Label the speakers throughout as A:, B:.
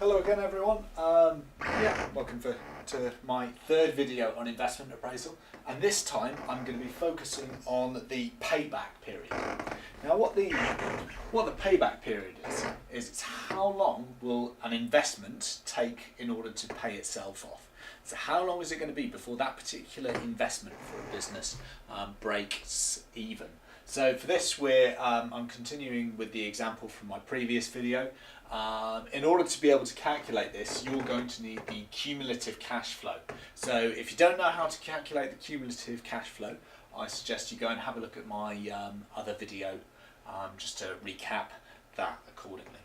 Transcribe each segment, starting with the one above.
A: Hello again everyone. Welcome to my third video on investment appraisal, and this time I'm going to be focusing on the payback period. Now what the payback period is it's how long will an investment take in order to pay itself off. So how long is it going to be before that particular investment for a business breaks even? So for this I'm continuing with the example from my previous video. In order to be able to calculate this, you're going to need the cumulative cash flow. So if you don't know how to calculate the cumulative cash flow, I suggest you go and have a look at my other video just to recap that accordingly.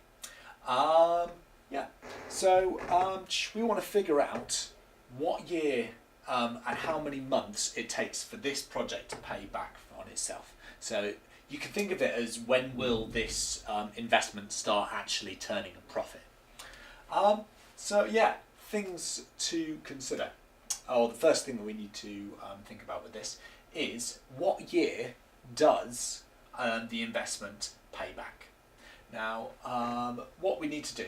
A: We want to figure out what year and how many months it takes for this project to pay back on itself. So you can think of it as when will this investment start actually turning a profit. Things to consider. The first thing that we need to think about with this is what year does the investment pay back. Now, what we need to do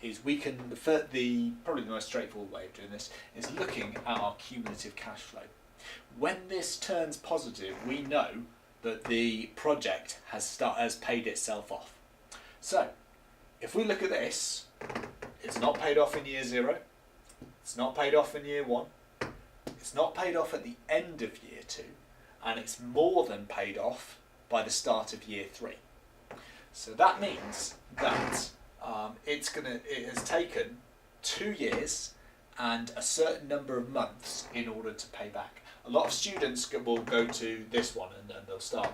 A: is probably the most straightforward way of doing this is looking at our cumulative cash flow. When this turns positive, we know that the project has paid itself off. So, if we look at this, it's not paid off in year 0, it's not paid off in year 1, it's not paid off at the end of year 2, and it's more than paid off by the start of year 3. So that means that it has taken 2 years and a certain number of months in order to pay back. A lot of students will go to this one and they'll start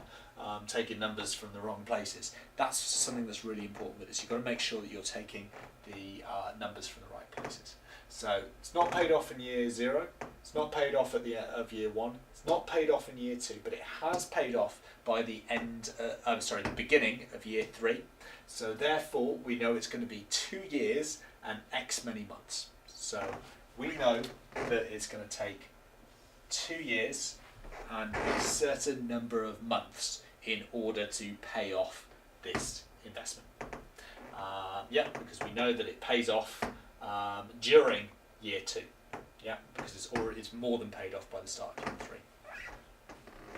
A: taking numbers from the wrong places. That's something that's really important with this. You've got to make sure that you're taking the numbers from the right places. So it's not paid off in year 0, it's not paid off at the end of year 1, it's not paid off in year 2, but it has paid off by the beginning of year 3. So therefore we know it's going to be 2 years and X many months. So we know that it's going to take 2 years and a certain number of months in order to pay off this investment. Because we know that it pays off during year 2. Because it's more than paid off by the start of year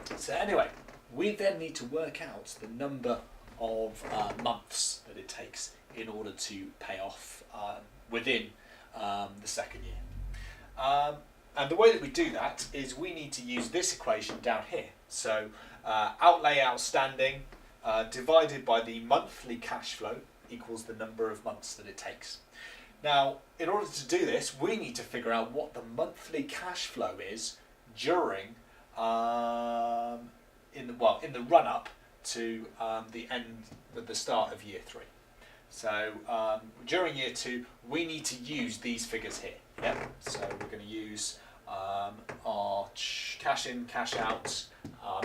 A: 3. So anyway, we then need to work out the number of months that it takes in order to pay off within the second year. And the way that we do that is we need to use this equation down here. So outlay outstanding divided by the monthly cash flow equals the number of months that it takes. Now, in order to do this, we need to figure out what the monthly cash flow is during in the run-up to the start of year 3. So during year 2, we need to use these figures here. So we're going to use our cash in, cash out,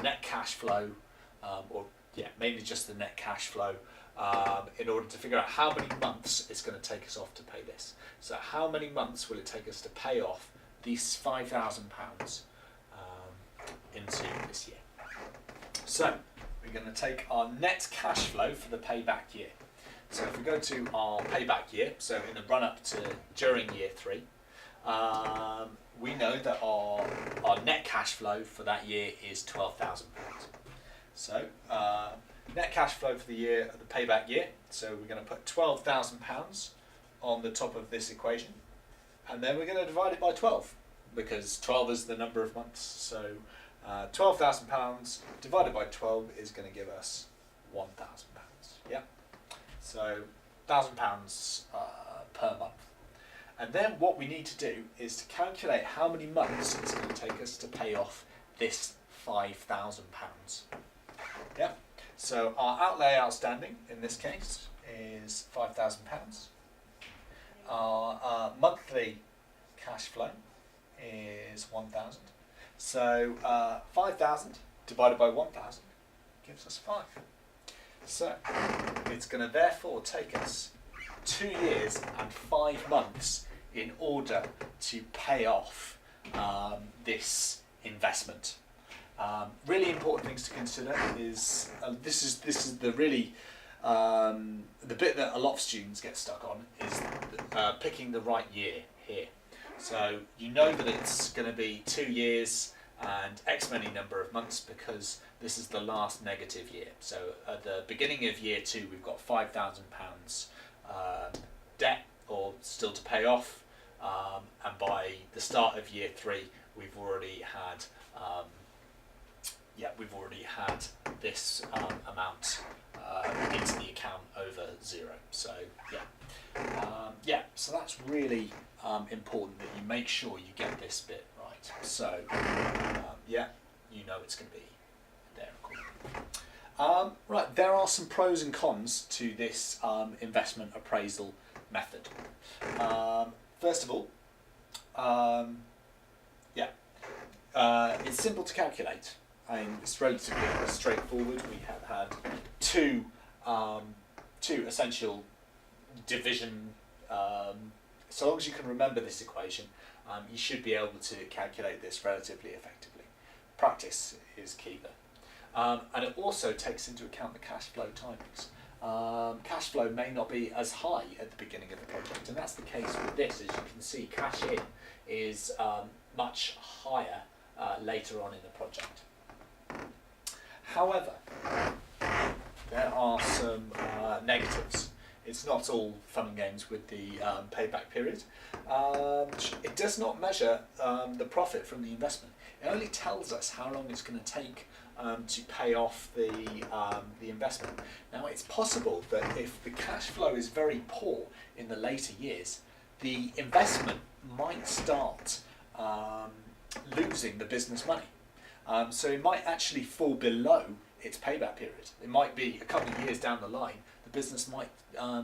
A: net cash flow, mainly just the net cash flow, in order to figure out how many months it's going to take us off to pay this. So how many months will it take us to pay off these £5,000 into this year? So we're going to take our net cash flow for the payback year. So if we go to our payback year, so in the run-up to during year 3, we know that our net cash flow for that year is £12,000. So net cash flow for the year, the payback year, so we're going to put £12,000 on the top of this equation, and then we're going to divide it by 12, because 12 is the number of months. So £12,000 divided by 12 is going to give us £1,000. So £1,000 per month. And then what we need to do is to calculate how many months it's going to take us to pay off this £5,000. So our outlay outstanding in this case is £5,000. Our monthly cash flow is 1,000. So 5,000 divided by 1,000 gives us 5. So it's going to therefore take us 2 years and 5 months in order to pay off this investment. Really important things to consider is this is the really The bit that a lot of students get stuck on is picking the right year here. So you know that it's going to be 2 years and X many number of months because this is the last negative year. So at the beginning of year 2, we've got £5,000 debt or still to pay off, and by the start of year 3, we've already had this amount into the account over 0. So so that's really important that you make sure you get this bit right. So you know it's going to be there. Right, there are some pros and cons to this investment appraisal method. First of all, it's simple to calculate. I mean, it's relatively straightforward. We have had two essential division. So long as you can remember this equation, you should be able to calculate this relatively effectively. Practice is key there. And it also takes into account the cash flow timings. Cash flow may not be as high at the beginning of the project, and that's the case with this. As you can see, cash in is much higher later on in the project. However, there are some negatives. It's not all fun and games with the payback period. It does not measure the profit from the investment. It only tells us how long it's going to take to pay off the investment. Now, it's possible that if the cash flow is very poor in the later years, the investment might start losing the business money. So it might actually fall below its payback period. It might be a couple of years down the line, the business might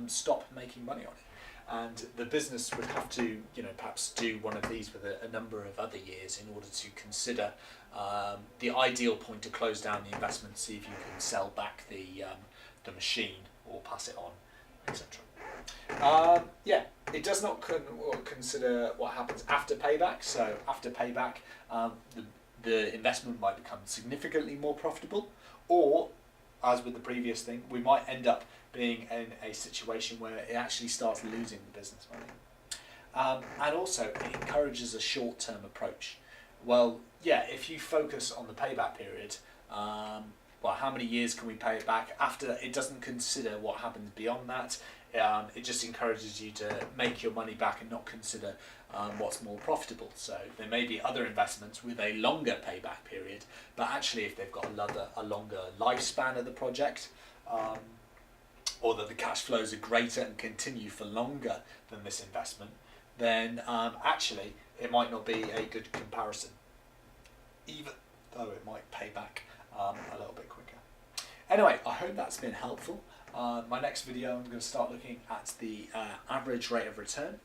A: stop making money on it. And the business would have to, perhaps do one of these with a number of other years in order to consider the ideal point to close down the investment, see if you can sell back the machine or pass it on, etc. It does not consider what happens after payback. So after payback, the investment might become significantly more profitable, or, as with the previous thing, we might end up being in a situation where it actually starts losing the business money. And also, it encourages a short-term approach. Well, if you focus on the payback period, how many years can we pay it back? After, it doesn't consider what happens beyond that. It just encourages you to make your money back and not consider what's more profitable. So there may be other investments with a longer payback period, but actually if they've got a longer lifespan of the project, or that the cash flows are greater and continue for longer than this investment, then actually it might not be a good comparison, even though it might pay back a little bit quicker. Anyway, I hope that's been helpful. My next video, I'm going to start looking at the average rate of return.